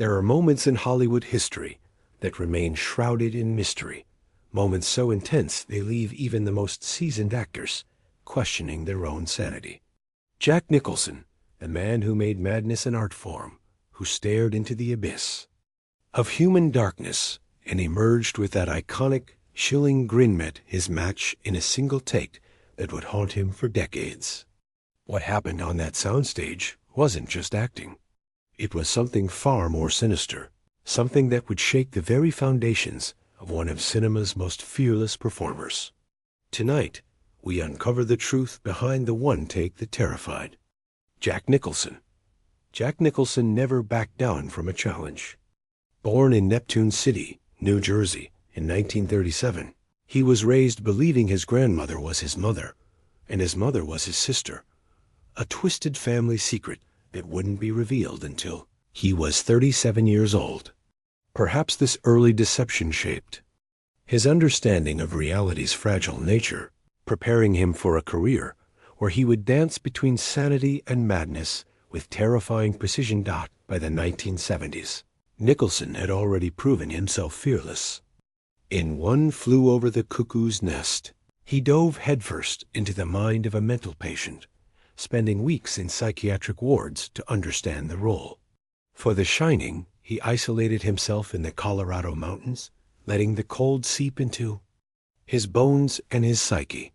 There are moments in Hollywood history that remain shrouded in mystery, moments so intense they leave even the most seasoned actors questioning their own sanity. Jack Nicholson, the man who made madness an art form, who stared into the abyss of human darkness and emerged with that iconic, chilling grin, met his match in a single take that would haunt him for decades. What happened on that soundstage wasn't just acting. It was something far more sinister, something that would shake the very foundations of one of cinema's most fearless performers. Tonight, we uncover the truth behind the one take that terrified Jack Nicholson. Jack Nicholson never backed down from a challenge. Born in Neptune City, New Jersey, in 1937, he was raised believing his grandmother was his mother, and his mother was his sister, a twisted family secret that wouldn't be revealed until he was 37 years old. Perhaps this early deception shaped his understanding of reality's fragile nature, preparing him for a career where he would dance between sanity and madness with terrifying precision. By the 1970s, Nicholson had already proven himself fearless. In One Flew Over the Cuckoo's Nest, he dove headfirst into the mind of a mental patient, spending weeks in psychiatric wards to understand the role. For The Shining, he isolated himself in the Colorado mountains, letting the cold seep into his bones and his psyche.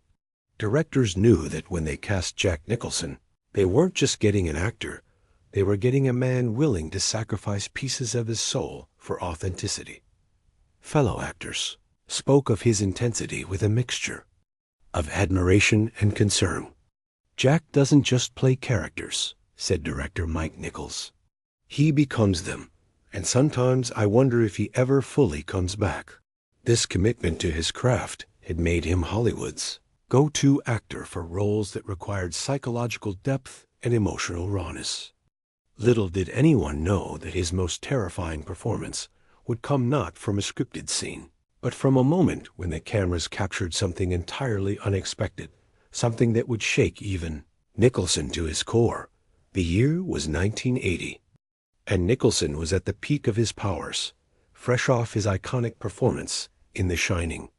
Directors knew that when they cast Jack Nicholson, they weren't just getting an actor, they were getting a man willing to sacrifice pieces of his soul for authenticity. Fellow actors spoke of his intensity with a mixture of admiration and concern. "Jack doesn't just play characters," said director Mike Nichols. "He becomes them, and sometimes I wonder if he ever fully comes back." This commitment to his craft had made him Hollywood's go-to actor for roles that required psychological depth and emotional rawness. Little did anyone know that his most terrifying performance would come not from a scripted scene, but from a moment when the cameras captured something entirely unexpected, something that would shake even Nicholson to his core. The year was 1980, and Nicholson was at the peak of his powers, fresh off his iconic performance in The Shining.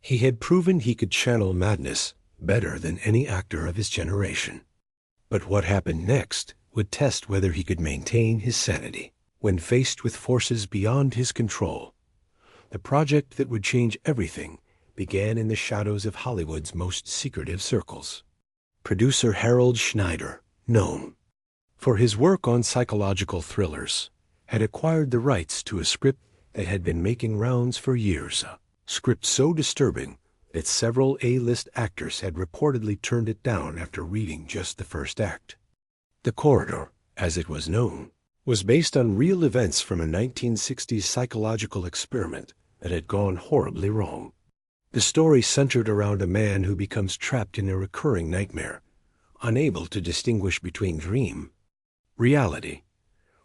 He had proven he could channel madness better than any actor of his generation. But what happened next would test whether he could maintain his sanity when faced with forces beyond his control. The project that would change everything began in the shadows of Hollywood's most secretive circles. Producer Harold Schneider, known for his work on psychological thrillers, had acquired the rights to a script that had been making rounds for years, a script so disturbing that several A-list actors had reportedly turned it down after reading just the first act. The Corridor, as it was known, was based on real events from a 1960s psychological experiment that had gone horribly wrong. The story centered around a man who becomes trapped in a recurring nightmare, unable to distinguish between dream, reality.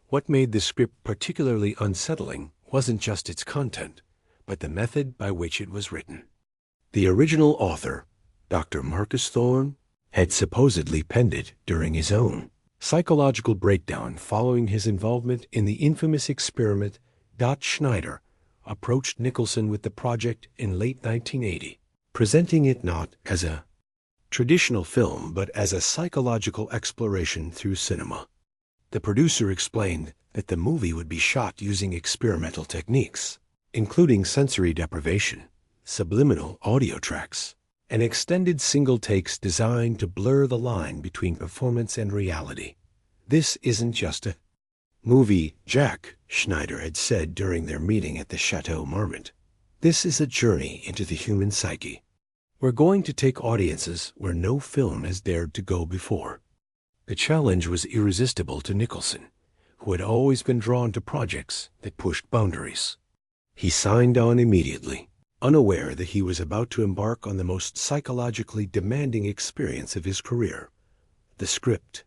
What made the script particularly unsettling wasn't just its content, but the method by which it was written. The original author, Dr. Marcus Thorne, had supposedly penned it during his own psychological breakdown following his involvement in the infamous experiment. Schneider approached Nicholson with the project in late 1980, presenting it not as a traditional film but as a psychological exploration through cinema. The producer explained that the movie would be shot using experimental techniques, including sensory deprivation, subliminal audio tracks, and extended single takes designed to blur the line between performance and reality. "This isn't just a movie, Jack," Schneider had said during their meeting at the Chateau Marmont. "This is a journey into the human psyche. We're going to take audiences where no film has dared to go before." The challenge was irresistible to Nicholson, who had always been drawn to projects that pushed boundaries. He signed on immediately, unaware that he was about to embark on the most psychologically demanding experience of his career. The script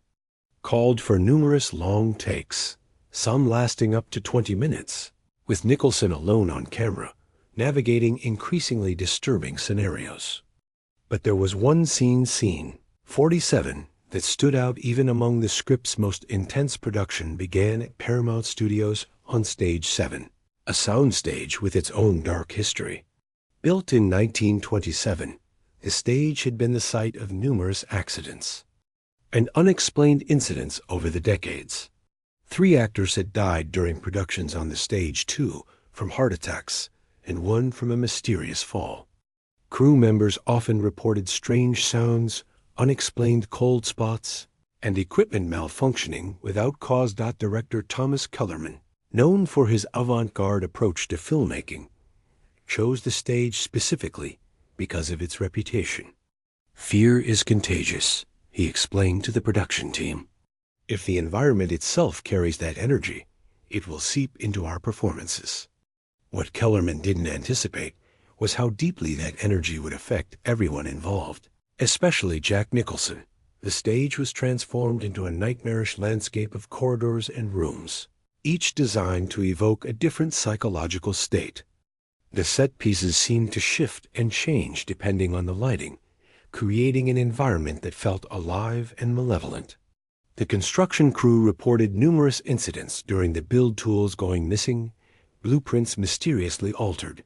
called for numerous long takes, some lasting up to 20 minutes, with Nicholson alone on camera, navigating increasingly disturbing scenarios. But there was one scene 47, that stood out even among the script's most intense. Production began at Paramount Studios on Stage 7, a soundstage with its own dark history. Built in 1927, the stage had been the site of numerous accidents and unexplained incidents over the decades. 3 actors had died during productions on the stage, 2 from heart attacks and 1 from a mysterious fall. Crew members often reported strange sounds, unexplained cold spots, and equipment malfunctioning without cause. Director Thomas Kellerman, known for his avant-garde approach to filmmaking, chose the stage specifically because of its reputation. "Fear is contagious," he explained to the production team. "If the environment itself carries that energy, it will seep into our performances." What Kellerman didn't anticipate was how deeply that energy would affect everyone involved, especially Jack Nicholson. The stage was transformed into a nightmarish landscape of corridors and rooms, each designed to evoke a different psychological state. The set pieces seemed to shift and change depending on the lighting, creating an environment that felt alive and malevolent. The construction crew reported numerous incidents during the build, tools going missing, blueprints mysteriously altered,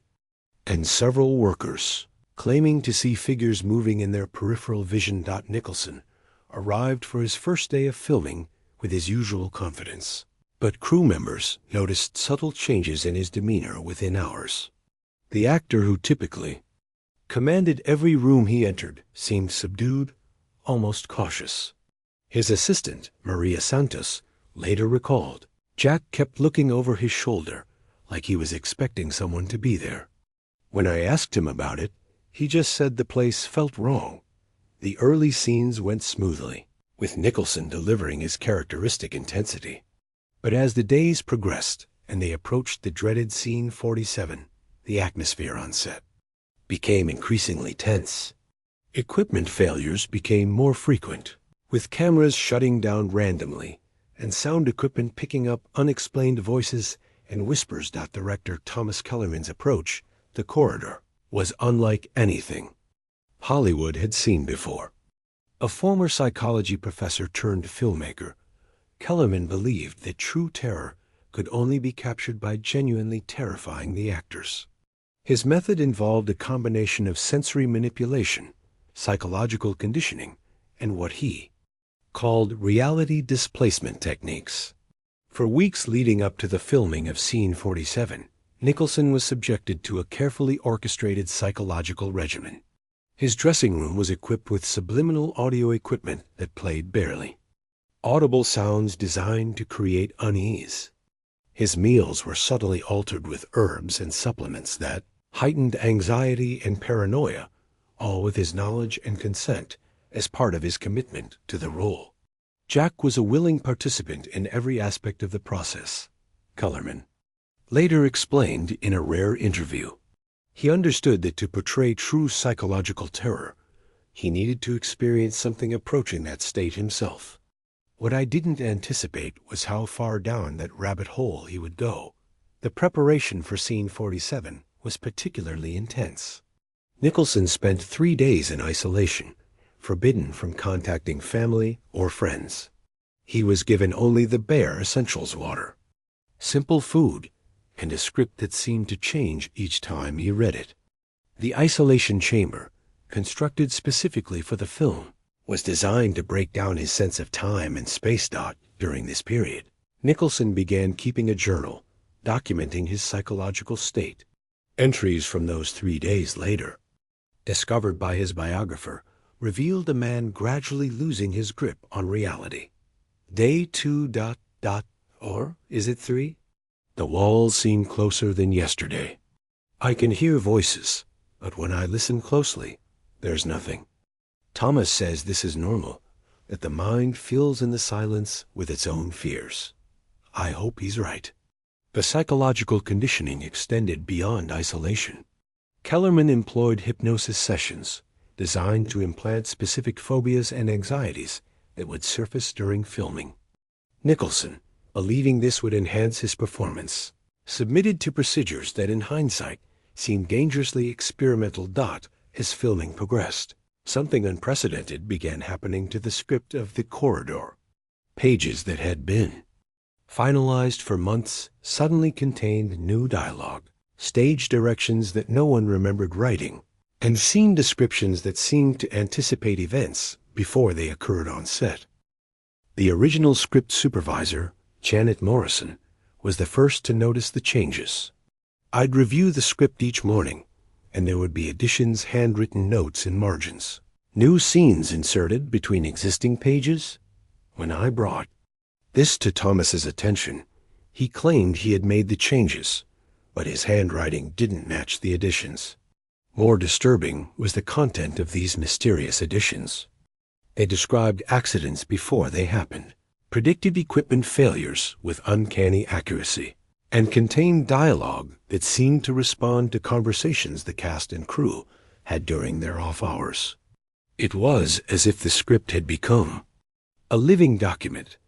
and several workers claiming to see figures moving in their peripheral vision. Nicholson arrived for his first day of filming with his usual confidence, but crew members noticed subtle changes in his demeanor within hours. The actor, who typically commanded every room he entered, seemed subdued, almost cautious. His assistant, Maria Santos, later recalled, "Jack kept looking over his shoulder like he was expecting someone to be there. When I asked him about it, he just said the place felt wrong." The early scenes went smoothly, with Nicholson delivering his characteristic intensity. But as the days progressed and they approached the dreaded Scene 47, the atmosphere on set became increasingly tense. Equipment failures became more frequent, with cameras shutting down randomly and sound equipment picking up unexplained voices and whispers. Director Thomas Kellerman's approach to corridor was unlike anything Hollywood had seen before. A former psychology professor turned filmmaker, Kellerman believed that true terror could only be captured by genuinely terrifying the actors. His method involved a combination of sensory manipulation, psychological conditioning, and what he called reality displacement techniques. For weeks leading up to the filming of Scene 47, Nicholson was subjected to a carefully orchestrated psychological regimen. His dressing room was equipped with subliminal audio equipment that played barely audible sounds designed to create unease. His meals were subtly altered with herbs and supplements that heightened anxiety and paranoia, all with his knowledge and consent as part of his commitment to the role. Jack was a willing participant in every aspect of the process, Kellerman later explained in a rare interview. He understood that to portray true psychological terror, he needed to experience something approaching that state himself. "What I didn't anticipate was how far down that rabbit hole he would go." The preparation for Scene 47 was particularly intense. Nicholson spent 3 days in isolation, forbidden from contacting family or friends. He was given only the bare essentials: water, simple food, and a script that seemed to change each time he read it. The isolation chamber, constructed specifically for the film, was designed to break down his sense of time and space. During this period, Nicholson began keeping a journal, documenting his psychological state. Entries from those 3 days later, discovered by his biographer, revealed a man gradually losing his grip on reality. Day 2... or is it 3? The walls seem closer than yesterday. I can hear voices, but when I listen closely, there's nothing. Thomas says this is normal, that the mind fills in the silence with its own fears. I hope he's right. The psychological conditioning extended beyond isolation. Kellerman employed hypnosis sessions designed to implant specific phobias and anxieties that would surface during filming. Nicholson, believing this would enhance his performance, submitted to procedures that in hindsight seemed dangerously experimental. As filming progressed, something unprecedented began happening to the script of The Corridor. Pages that had been finalized for months, suddenly contained new dialogue, stage directions that no one remembered writing, and scene descriptions that seemed to anticipate events before they occurred on set. The original script supervisor, Janet Morrison, was the first to notice the changes. I'd review the script each morning, and there would be additions, handwritten notes in margins, new scenes inserted between existing pages. When I brought this to Thomas's attention, he claimed he had made the changes, but his handwriting didn't match the additions. More disturbing was the content of these mysterious additions. They described accidents before they happened, predicted equipment failures with uncanny accuracy, and contained dialogue that seemed to respond to conversations the cast and crew had during their off hours. It was as if the script had become a living document.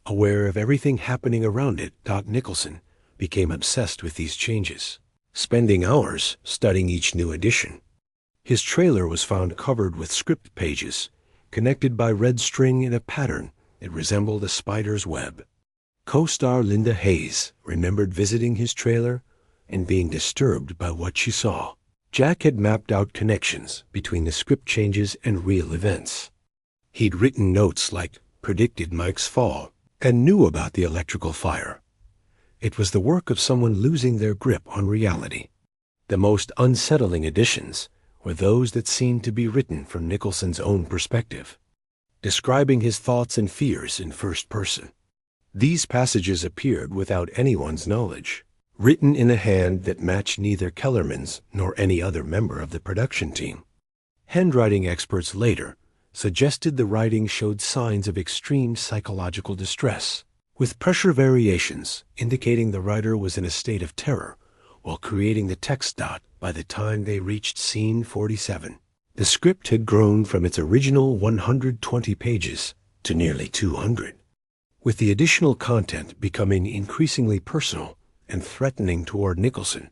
Aware of everything happening around it, Nicholson became obsessed with these changes, spending hours studying each new addition. His trailer was found covered with script pages, connected by red string in a pattern that resembled a spider's web. Co-star Linda Hayes remembered visiting his trailer and being disturbed by what she saw. Jack had mapped out connections between the script changes and real events. He'd written notes like predicted Mike's fall and knew about the electrical fire. It was the work of someone losing their grip on reality. The most unsettling additions were those that seemed to be written from Nicholson's own perspective, describing his thoughts and fears in first person. These passages appeared without anyone's knowledge, written in a hand that matched neither Kellerman's nor any other member of the production team. Handwriting experts later suggested the writing showed signs of extreme psychological distress, with pressure variations indicating the writer was in a state of terror while creating the text dot by the time they reached scene 47. The script had grown from its original 120 pages to nearly 200, with the additional content becoming increasingly personal and threatening toward Nicholson,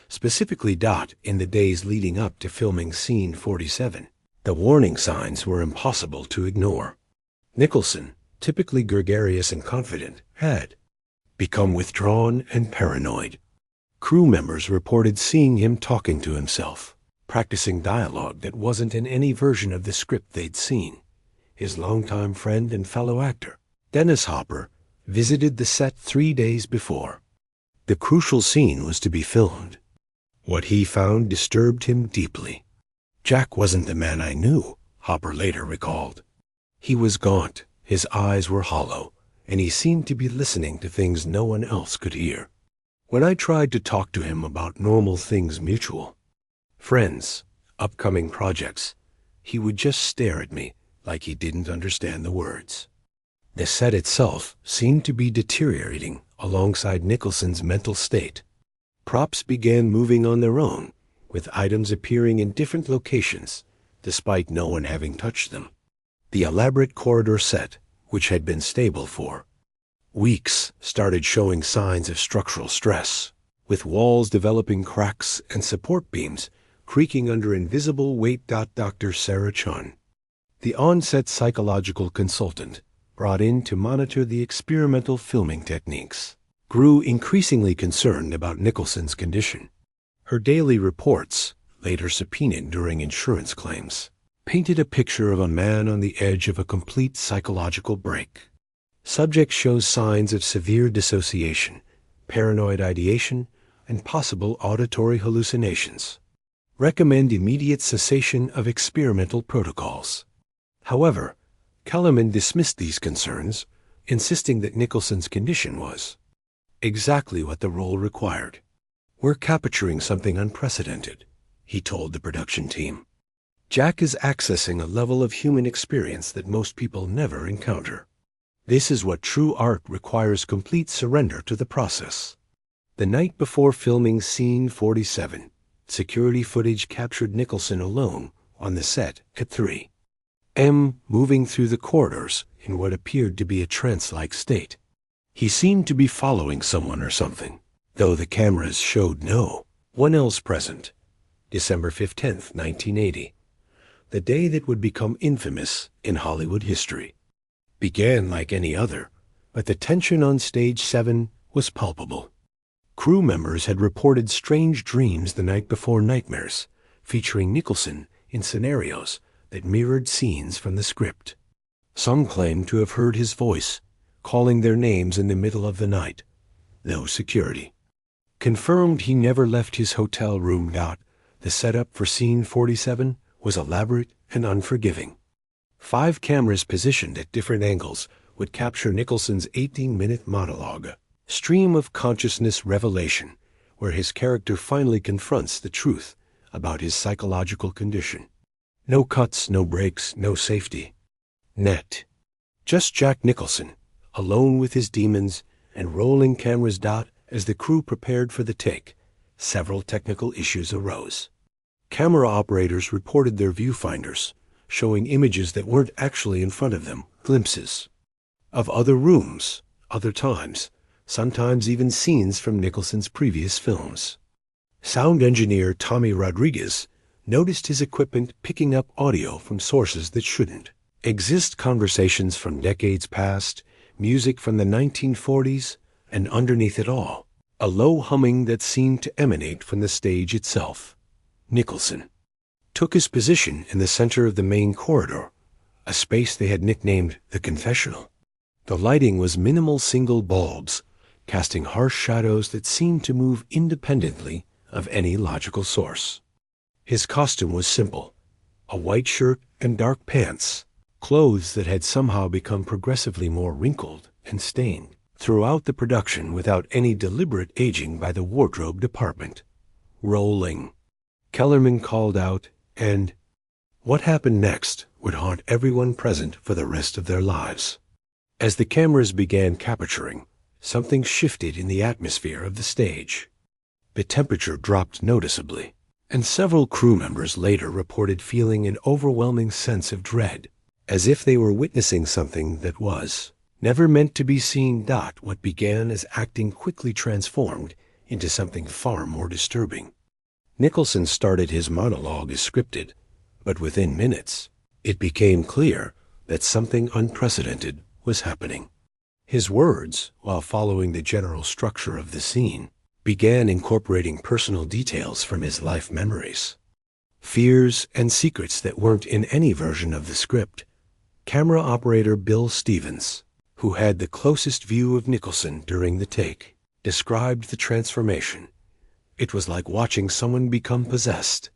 specifically in the days leading up to filming scene 47. The warning signs were impossible to ignore. Nicholson, typically gregarious and confident, had become withdrawn and paranoid. Crew members reported seeing him talking to himself, practicing dialogue that wasn't in any version of the script they'd seen. His longtime friend and fellow actor, Dennis Hopper, visited the set 3 days before. The crucial scene was to be filmed. What he found disturbed him deeply. Jack wasn't the man I knew, Hopper later recalled. He was gaunt, his eyes were hollow, and he seemed to be listening to things no one else could hear. When I tried to talk to him about normal things, mutual friends, upcoming projects, he would just stare at me like he didn't understand the words. The set itself seemed to be deteriorating alongside Nicholson's mental state. Props began moving on their own, with items appearing in different locations, despite no one having touched them. The elaborate corridor set, which had been stable for weeks, started showing signs of structural stress, with walls developing cracks and support beams creaking under invisible weight. Dr. Sarah Chun, the on-set psychological consultant brought in to monitor the experimental filming techniques, grew increasingly concerned about Nicholson's condition. Her daily reports, later subpoenaed during insurance claims, painted a picture of a man on the edge of a complete psychological break. Subject shows signs of severe dissociation, paranoid ideation, and possible auditory hallucinations. Recommend immediate cessation of experimental protocols. However, Kellerman dismissed these concerns, insisting that Nicholson's condition was exactly what the role required. "We're capturing something unprecedented," he told the production team. "Jack is accessing a level of human experience that most people never encounter. This is what true art requires: complete surrender to the process." The night before filming scene 47, security footage captured Nicholson alone on the set at 3 a.m. moving through the corridors in what appeared to be a trance-like state. He seemed to be following someone or something, though the cameras showed no one else present. December 15th, 1980, the day that would become infamous in Hollywood history, began like any other, but the tension on stage 7 was palpable. Crew members had reported strange dreams the night before, nightmares featuring Nicholson in scenarios that mirrored scenes from the script. Some claimed to have heard his voice, calling their names in the middle of the night. No security. Confirmed he never left his hotel room. The setup for scene 47 was elaborate and unforgiving. 5 cameras positioned at different angles would capture Nicholson's 18-minute monologue, stream of consciousness revelation, where his character finally confronts the truth about his psychological condition. No cuts, no breaks, no safety net. Just Jack Nicholson, alone with his demons, and rolling cameras. As the crew prepared for the take, several technical issues arose. Camera operators reported their viewfinders, showing images that weren't actually in front of them, glimpses of other rooms, other times, sometimes even scenes from Nicholson's previous films. Sound engineer Tommy Rodriguez noticed his equipment picking up audio from sources that shouldn't exist, conversations from decades past, music from the 1940s, and underneath it all, a low humming that seemed to emanate from the stage itself. Nicholson took his position in the center of the main corridor, a space they had nicknamed the confessional. The lighting was minimal single bulbs, casting harsh shadows that seemed to move independently of any logical source. His costume was simple, a white shirt and dark pants, clothes that had somehow become progressively more wrinkled and stained throughout the production without any deliberate aging by the wardrobe department. Rolling. Kellerman called out, and what happened next would haunt everyone present for the rest of their lives. As the cameras began capturing, something shifted in the atmosphere of the stage. The temperature dropped noticeably, and several crew members later reported feeling an overwhelming sense of dread, as if they were witnessing something that was never meant to be seen. What began as acting quickly transformed into something far more disturbing. Nicholson started his monologue as scripted, but within minutes, it became clear that something unprecedented was happening. His words, while following the general structure of the scene, began incorporating personal details from his life memories, fears and secrets that weren't in any version of the script. Camera operator Bill Stevens, who had the closest view of Nicholson during the take, described the transformation. It was like watching someone become possessed.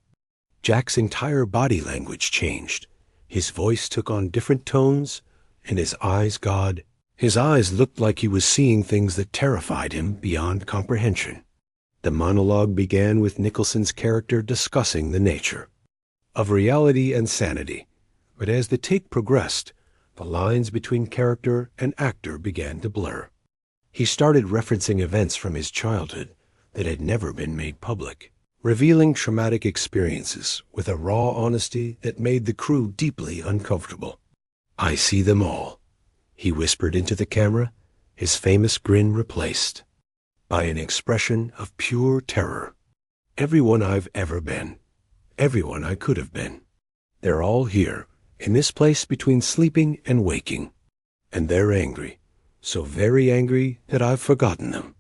Jack's entire body language changed. His voice took on different tones, and his eyes looked like he was seeing things that terrified him beyond comprehension. The monologue began with Nicholson's character discussing the nature of reality and sanity, but as the take progressed, the lines between character and actor began to blur. He started referencing events from his childhood that had never been made public, revealing traumatic experiences with a raw honesty that made the crew deeply uncomfortable. "I see them all," he whispered into the camera, his famous grin replaced by an expression of pure terror. "Everyone I've ever been, everyone I could have been, they're all here, in this place between sleeping and waking. And they're angry, so very angry that I've forgotten them."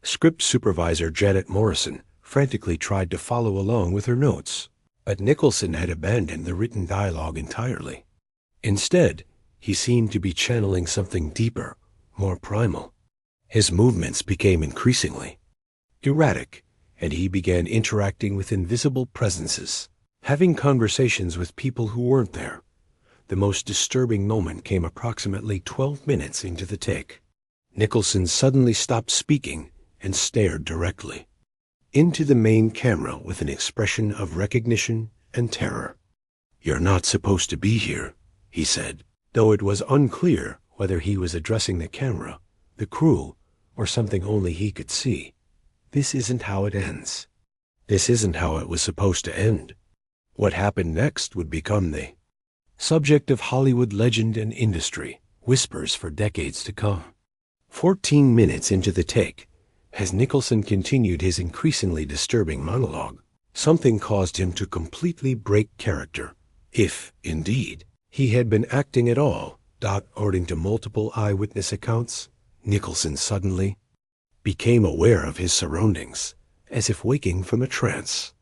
Script supervisor Janet Morrison frantically tried to follow along with her notes, but Nicholson had abandoned the written dialogue entirely. Instead, he seemed to be channeling something deeper, more primal. His movements became increasingly erratic, and he began interacting with invisible presences, having conversations with people who weren't there. The most disturbing moment came approximately 12 minutes into the take. Nicholson suddenly stopped speaking and stared directly into the main camera with an expression of recognition and terror. "You're not supposed to be here," he said, though it was unclear whether he was addressing the camera, the crew, or something only he could see. "This isn't how it ends. This isn't how it was supposed to end." What happened next would become the subject of Hollywood legend and industry whispers for decades to come. 14 minutes into the take, as Nicholson continued his increasingly disturbing monologue, something caused him to completely break character, if, indeed, he had been acting at all According to multiple eyewitness accounts, Nicholson suddenly became aware of his surroundings, as if waking from a trance.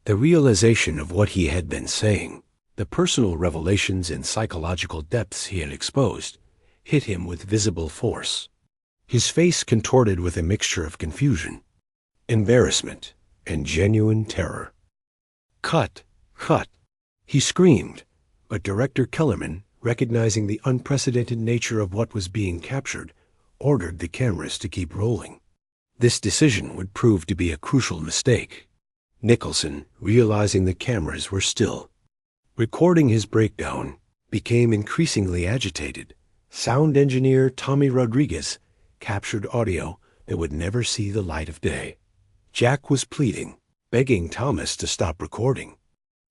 The realization of what he had been saying, the personal revelations and psychological depths he had exposed, hit him with visible force. His face contorted with a mixture of confusion, embarrassment, and genuine terror. "Cut! Cut!" he screamed, but Director Kellerman, recognizing the unprecedented nature of what was being captured, ordered the cameras to keep rolling. This decision would prove to be a crucial mistake. Nicholson, realizing the cameras were still recording his breakdown, became increasingly agitated. Sound engineer Tommy Rodriguez captured audio that would never see the light of day. Jack was pleading, begging Thomas to stop recording.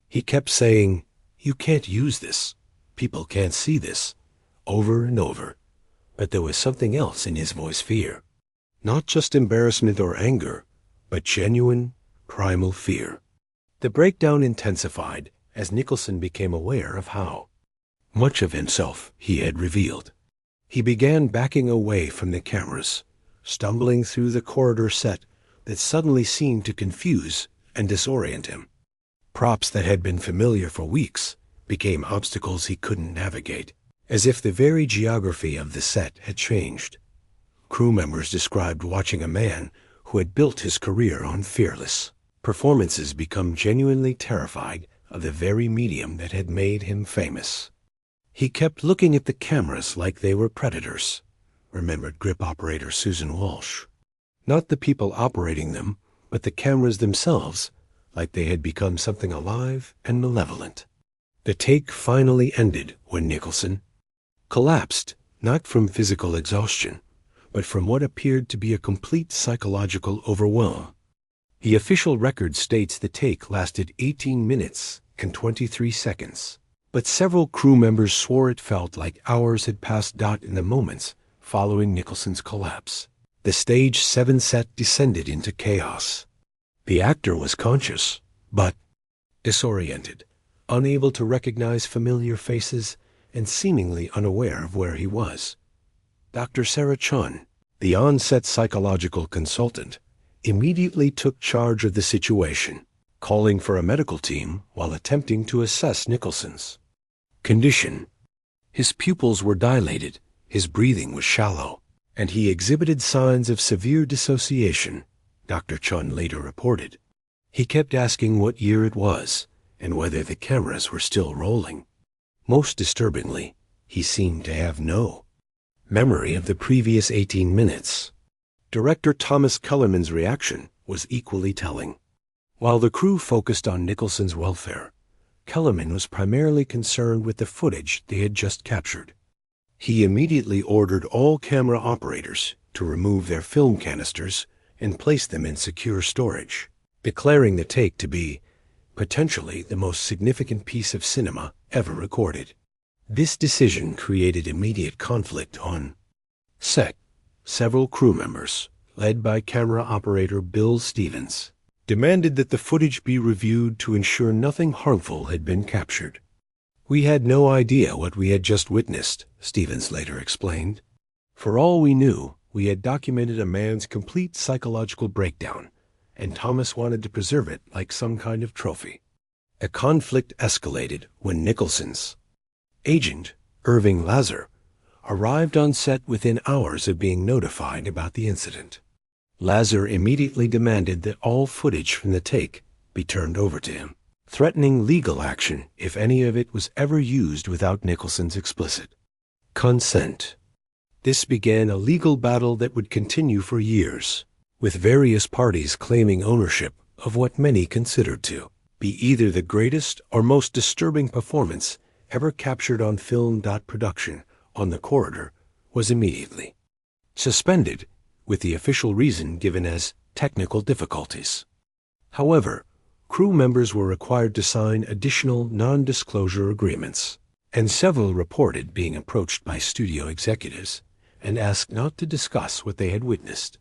He kept saying, "You can't use this. People can't see this," over and over. But there was something else in his voice, fear. Not just embarrassment or anger, but genuine, primal fear. The breakdown intensified as Nicholson became aware of how much of himself he had revealed. He began backing away from the cameras, stumbling through the corridor set that suddenly seemed to confuse and disorient him. Props that had been familiar for weeks became obstacles he couldn't navigate, as if the very geography of the set had changed. Crew members described watching a man who had built his career on fearless performances become genuinely terrified of the very medium that had made him famous. He kept looking at the cameras like they were predators, remembered grip operator Susan Walsh. Not the people operating them, but the cameras themselves, like they had become something alive and malevolent. The take finally ended when Nicholson collapsed, not from physical exhaustion, but from what appeared to be a complete psychological overwhelm. The official record states the take lasted 18 minutes and 23 seconds, but several crew members swore it felt like hours had passed. In the moments following Nicholson's collapse, the Stage 7 set descended into chaos. The actor was conscious, but disoriented, unable to recognize familiar faces, and seemingly unaware of where he was. Dr. Sarah Chun, the on-set psychological consultant, immediately took charge of the situation, calling for a medical team while attempting to assess Nicholson's condition. His pupils were dilated, his breathing was shallow, and he exhibited signs of severe dissociation, Dr. Chun later reported. He kept asking what year it was and whether the cameras were still rolling. Most disturbingly, he seemed to have no memory of the previous 18 minutes. Director Thomas Kellerman's reaction was equally telling. While the crew focused on Nicholson's welfare, Kellerman was primarily concerned with the footage they had just captured. He immediately ordered all camera operators to remove their film canisters and place them in secure storage, declaring the take to be potentially the most significant piece of cinema ever recorded. This decision created immediate conflict on set. Several crew members, led by camera operator Bill Stevens, demanded that the footage be reviewed to ensure nothing harmful had been captured. "We had no idea what we had just witnessed," Stevens later explained. "For all we knew, we had documented a man's complete psychological breakdown, and Thomas wanted to preserve it like some kind of trophy." A conflict escalated when Nicholson's agent, Irving Lazar, arrived on set within hours of being notified about the incident. Lazar immediately demanded that all footage from the take be turned over to him, threatening legal action if any of it was ever used without Nicholson's explicit consent. This began a legal battle that would continue for years, with various parties claiming ownership of what many considered to be either the greatest or most disturbing performance ever captured on film. Production on the corridor was immediately suspended, with the official reason given as technical difficulties. However, crew members were required to sign additional non-disclosure agreements, and several reported being approached by studio executives and asked not to discuss what they had witnessed.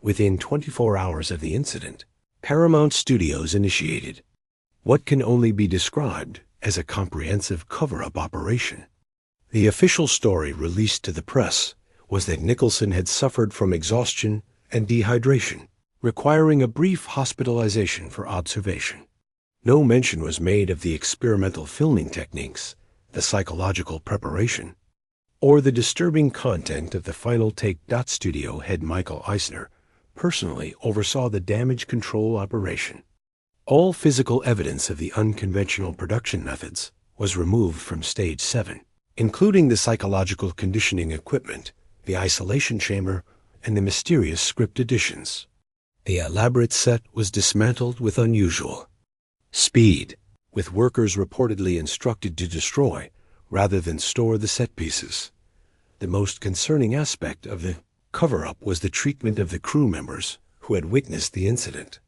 Within 24 hours of the incident, Paramount Studios initiated what can only be described as a comprehensive cover-up operation. The official story released to the press was that Nicholson had suffered from exhaustion and dehydration, requiring a brief hospitalization for observation. No mention was made of the experimental filming techniques, the psychological preparation, or the disturbing content of the final take. Studio head Michael Eisner personally oversaw the damage control operation. All physical evidence of the unconventional production methods was removed from Stage 7, including the psychological conditioning equipment, the isolation chamber, and the mysterious script additions. The elaborate set was dismantled with unusual speed, with workers reportedly instructed to destroy rather than store the set pieces. The most concerning aspect of the cover-up was the treatment of the crew members who had witnessed the incident.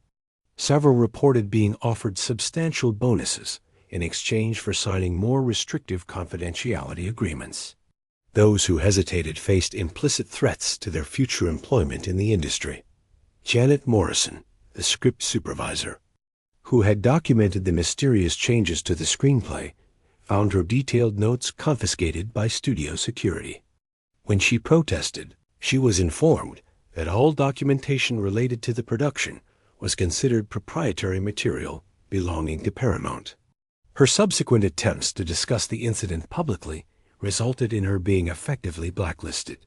Several reported being offered substantial bonuses in exchange for signing more restrictive confidentiality agreements. Those who hesitated faced implicit threats to their future employment in the industry. Janet Morrison, the script supervisor, who had documented the mysterious changes to the screenplay, found her detailed notes confiscated by studio security. When she protested, she was informed that all documentation related to the production was considered proprietary material belonging to Paramount. Her subsequent attempts to discuss the incident publicly resulted in her being effectively blacklisted.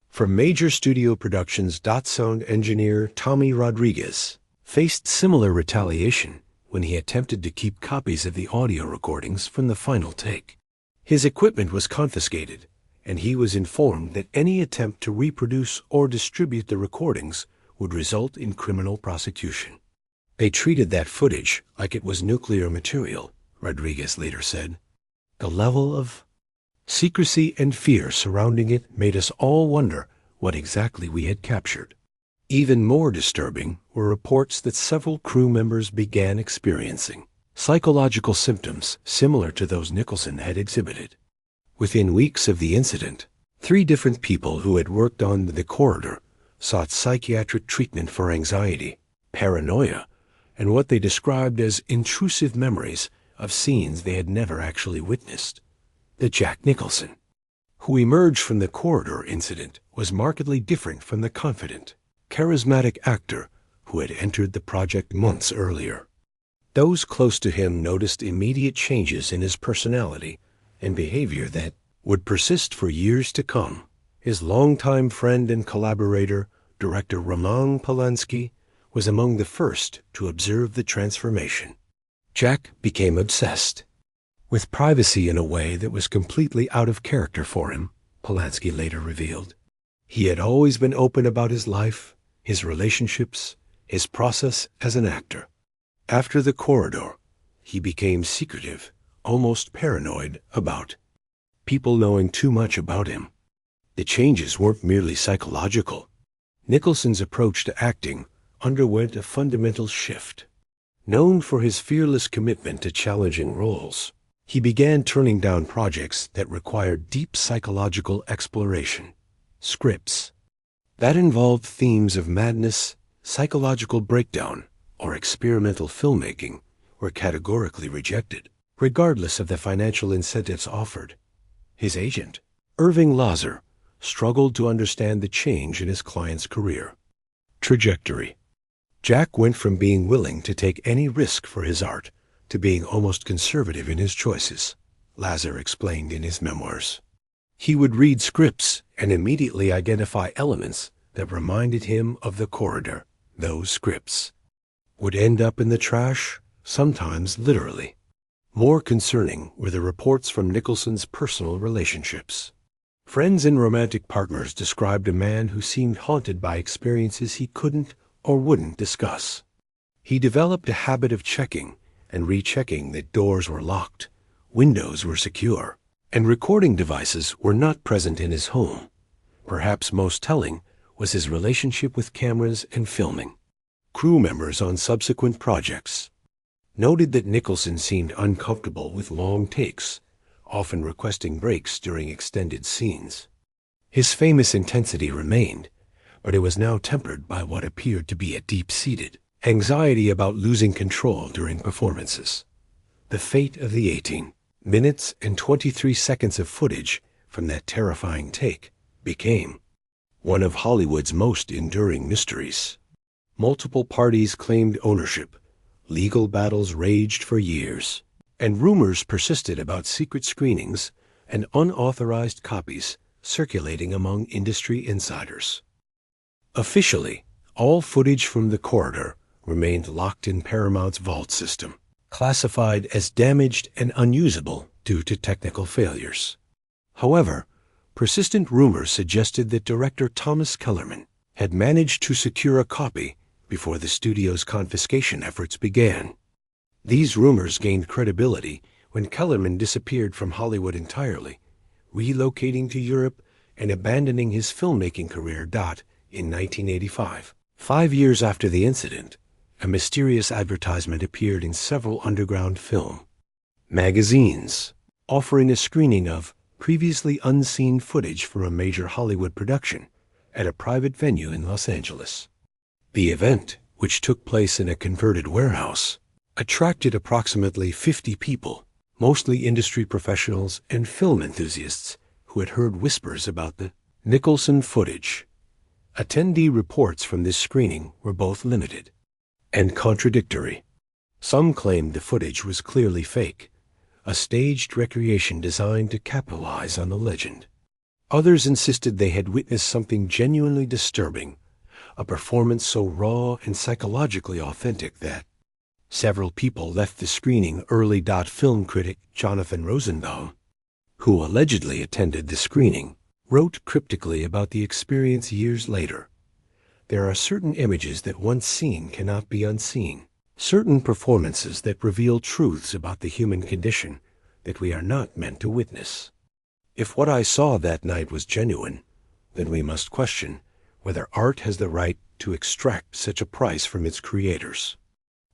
From major studio productions, sound engineer Tommy Rodriguez faced similar retaliation when he attempted to keep copies of the audio recordings from the final take. His equipment was confiscated, and he was informed that any attempt to reproduce or distribute the recordings would result in criminal prosecution. They treated that footage like it was nuclear material, Rodriguez later said. The level of secrecy and fear surrounding it made us all wonder what exactly we had captured. Even more disturbing were reports that several crew members began experiencing psychological symptoms similar to those Nicholson had exhibited. Within weeks of the incident, 3 different people who had worked on The Corridor sought psychiatric treatment for anxiety, paranoia, and what they described as intrusive memories of scenes they had never actually witnessed. The Jack Nicholson who emerged from the Corridor incident was markedly different from the confident, charismatic actor who had entered the project months earlier. Those close to him noticed immediate changes in his personality and behavior that would persist for years to come. His longtime friend and collaborator, director Roman Polanski, was among the first to observe the transformation. Jack became obsessed with privacy in a way that was completely out of character for him, Polanski later revealed. He had always been open about his life, his relationships, his process as an actor. After The Corridor, he became secretive, almost paranoid about people knowing too much about him. The changes weren't merely psychological. Nicholson's approach to acting underwent a fundamental shift. Known for his fearless commitment to challenging roles, he began turning down projects that required deep psychological exploration, scripts that involved themes of madness, psychological breakdown, or experimental filmmaking were categorically rejected, regardless of the financial incentives offered. His agent, Irving Lazar, struggled to understand the change in his client's career trajectory. Jack went from being willing to take any risk for his art to being almost conservative in his choices, Lazar explained in his memoirs. He would read scripts and immediately identify elements that reminded him of The Corridor. Those scripts would end up in the trash, sometimes literally. More concerning were the reports from Nicholson's personal relationships. Friends and romantic partners described a man who seemed haunted by experiences he couldn't or wouldn't discuss. He developed a habit of checking and rechecking that doors were locked, windows were secure, and recording devices were not present in his home. Perhaps most telling was his relationship with cameras and filming. Crew members on subsequent projects noted that Nicholson seemed uncomfortable with long takes, often requesting breaks during extended scenes. His famous intensity remained, but it was now tempered by what appeared to be a deep-seated anxiety about losing control during performances. The fate of the 18 minutes and 23 seconds of footage from that terrifying take became one of Hollywood's most enduring mysteries. Multiple parties claimed ownership, legal battles raged for years, and rumors persisted about secret screenings and unauthorized copies circulating among industry insiders. Officially, all footage from The Corridor remained locked in Paramount's vault system, classified as damaged and unusable due to technical failures. However, persistent rumors suggested that director Thomas Kellerman had managed to secure a copy before the studio's confiscation efforts began. These rumors gained credibility when Kellerman disappeared from Hollywood entirely, relocating to Europe and abandoning his filmmaking career. In 1985, 5 years after the incident, a mysterious advertisement appeared in several underground film magazines, offering a screening of previously unseen footage from a major Hollywood production at a private venue in Los Angeles. The event, which took place in a converted warehouse, attracted approximately 50 people, mostly industry professionals and film enthusiasts who had heard whispers about the Nicholson footage. Attendee reports from this screening were both limited and contradictory. Some claimed the footage was clearly fake, a staged recreation designed to capitalize on the legend. Others insisted they had witnessed something genuinely disturbing, a performance so raw and psychologically authentic that several people left the screening early. Film critic Jonathan Rosenbaum, who allegedly attended the screening, wrote cryptically about the experience years later. There are certain images that once seen cannot be unseen, certain performances that reveal truths about the human condition that we are not meant to witness. If what I saw that night was genuine, then we must question whether art has the right to extract such a price from its creators.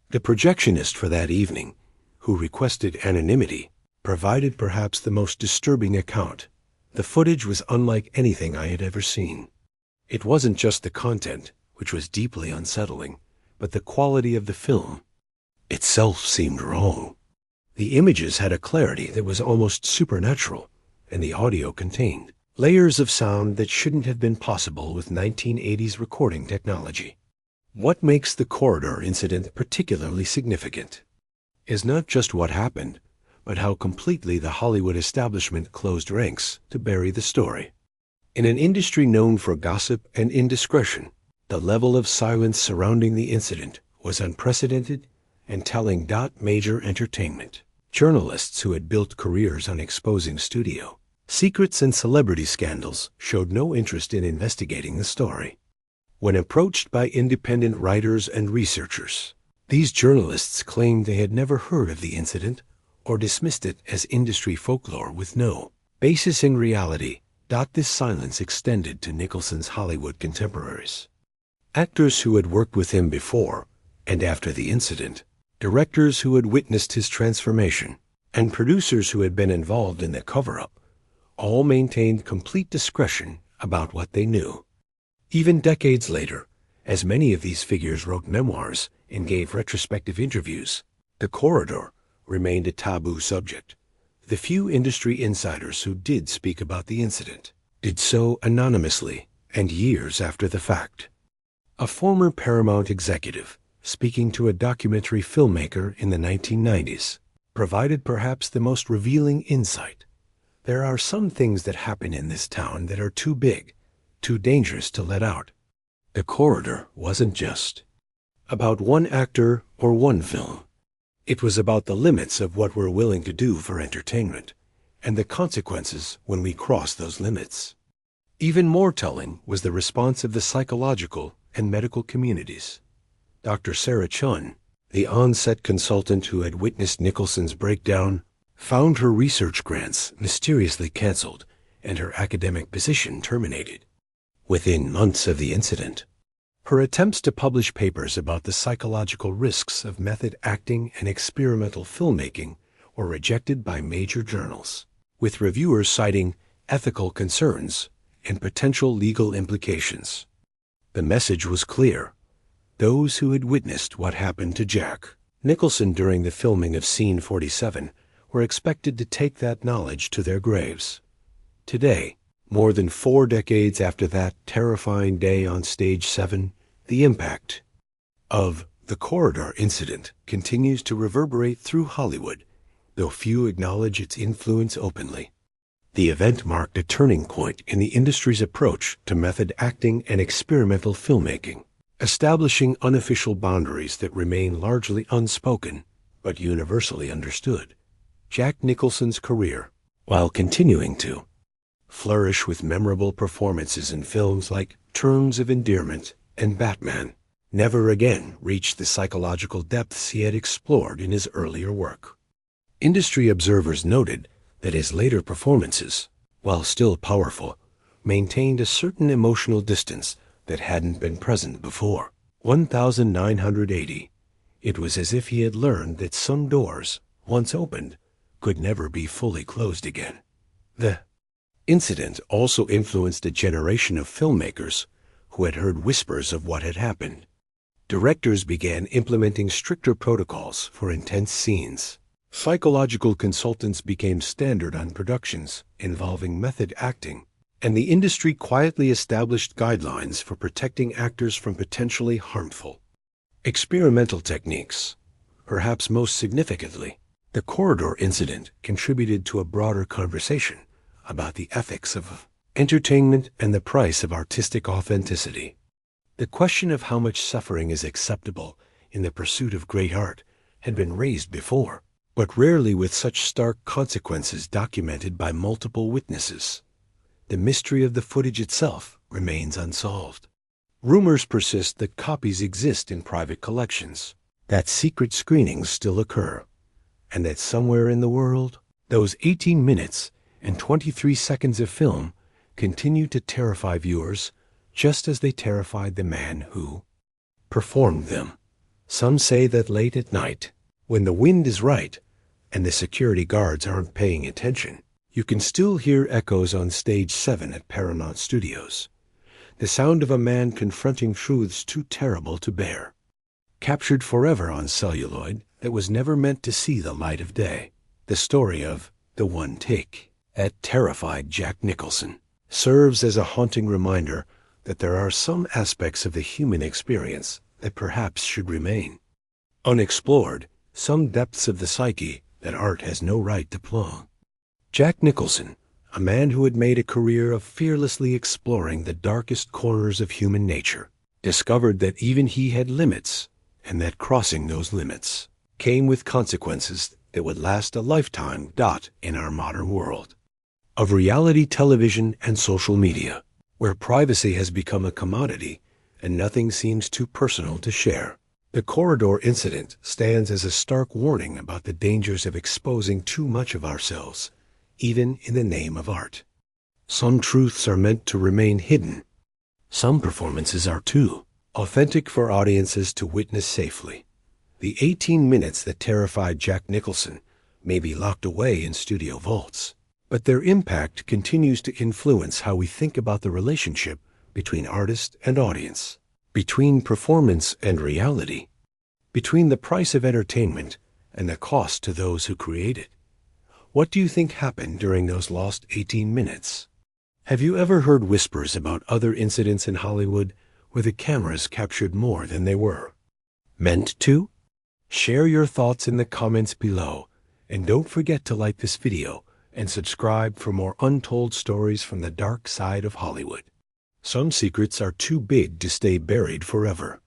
The projectionist for that evening, who requested anonymity, provided perhaps the most disturbing account. The footage was unlike anything I had ever seen. It wasn't just the content, which was deeply unsettling, but the quality of the film itself seemed wrong. The images had a clarity that was almost supernatural, and the audio contained layers of sound that shouldn't have been possible with 1980s recording technology. What makes the Corridor incident particularly significant is not just what happened, but how completely the Hollywood establishment closed ranks to bury the story. In an industry known for gossip and indiscretion, the level of silence surrounding the incident was unprecedented and telling. Major entertainment journalists who had built careers on exposing studio secrets and celebrity scandals showed no interest in investigating the story. When approached by independent writers and researchers, these journalists claimed they had never heard of the incident or dismissed it as industry folklore with no basis in reality. This silence extended to Nicholson's Hollywood contemporaries. Actors who had worked with him before and after the incident, directors who had witnessed his transformation, and producers who had been involved in the cover-up, all maintained complete discretion about what they knew. Even decades later, as many of these figures wrote memoirs and gave retrospective interviews, The Corridor remained a taboo subject. The few industry insiders who did speak about the incident did so anonymously and years after the fact. A former Paramount executive, speaking to a documentary filmmaker in the 1990s, provided perhaps the most revealing insight. There are some things that happen in this town that are too big, too dangerous to let out. The Corridor wasn't just about one actor or one film. It was about the limits of what we're willing to do for entertainment, and the consequences when we cross those limits. Even more telling was the response of the psychological and medical communities. Dr. Sarah Chun, the on-set consultant who had witnessed Nicholson's breakdown, found her research grants mysteriously canceled and her academic position terminated within months of the incident. Her attempts to publish papers about the psychological risks of method acting and experimental filmmaking were rejected by major journals, with reviewers citing ethical concerns and potential legal implications. The message was clear. Those who had witnessed what happened to Jack Nicholson during the filming of Scene 47 were expected to take that knowledge to their graves. Today, more than 4 decades after that terrifying day on Stage 7, the impact of the corridor incident continues to reverberate through Hollywood, though few acknowledge its influence openly. The event marked a turning point in the industry's approach to method acting and experimental filmmaking, establishing unofficial boundaries that remain largely unspoken but universally understood. Jack Nicholson's career, while continuing to flourish with memorable performances in films like Terms of Endearment and Batman, never again reached the psychological depths he had explored in his earlier work. Industry observers noted that his later performances, while still powerful, maintained a certain emotional distance that hadn't been present before. 1980. It was as if he had learned that some doors, once opened, could never be fully closed again. The incident also influenced a generation of filmmakers who had heard whispers of what had happened. Directors began implementing stricter protocols for intense scenes. Psychological consultants became standard on productions involving method acting, and the industry quietly established guidelines for protecting actors from potentially harmful experimental techniques. Perhaps most significantly, the corridor incident contributed to a broader conversation about the ethics of entertainment and the price of artistic authenticity. The question of how much suffering is acceptable in the pursuit of great art had been raised before, but rarely with such stark consequences documented by multiple witnesses. The mystery of the footage itself remains unsolved. Rumors persist that copies exist in private collections, that secret screenings still occur, and that somewhere in the world, those 18 minutes and 23 seconds of film continue to terrify viewers just as they terrified the man who performed them. Some say that late at night, when the wind is right and the security guards aren't paying attention, you can still hear echoes on Stage 7 at Paramount Studios. The sound of a man confronting truths too terrible to bear, captured forever on celluloid that was never meant to see the light of day. The story of the one take at terrified Jack Nicholson serves as a haunting reminder that there are some aspects of the human experience that perhaps should remain unexplored, some depths of the psyche that art has no right to plumb. Jack Nicholson, a man who had made a career of fearlessly exploring the darkest corners of human nature, discovered that even he had limits, and that crossing those limits came with consequences that would last a lifetime. In our modern world of reality television and social media, where privacy has become a commodity and nothing seems too personal to share, the corridor incident stands as a stark warning about the dangers of exposing too much of ourselves, even in the name of art. Some truths are meant to remain hidden. Some performances are too authentic for audiences to witness safely. The 18 minutes that terrified Jack Nicholson may be locked away in studio vaults, but their impact continues to influence how we think about the relationship between artist and audience, between performance and reality, between the price of entertainment and the cost to those who create it. What do you think happened during those lost 18 minutes? Have you ever heard whispers about other incidents in Hollywood where the cameras captured more than they were meant to? Share your thoughts in the comments below, and don't forget to like this video and subscribe for more untold stories from the dark side of Hollywood. Some secrets are too big to stay buried forever.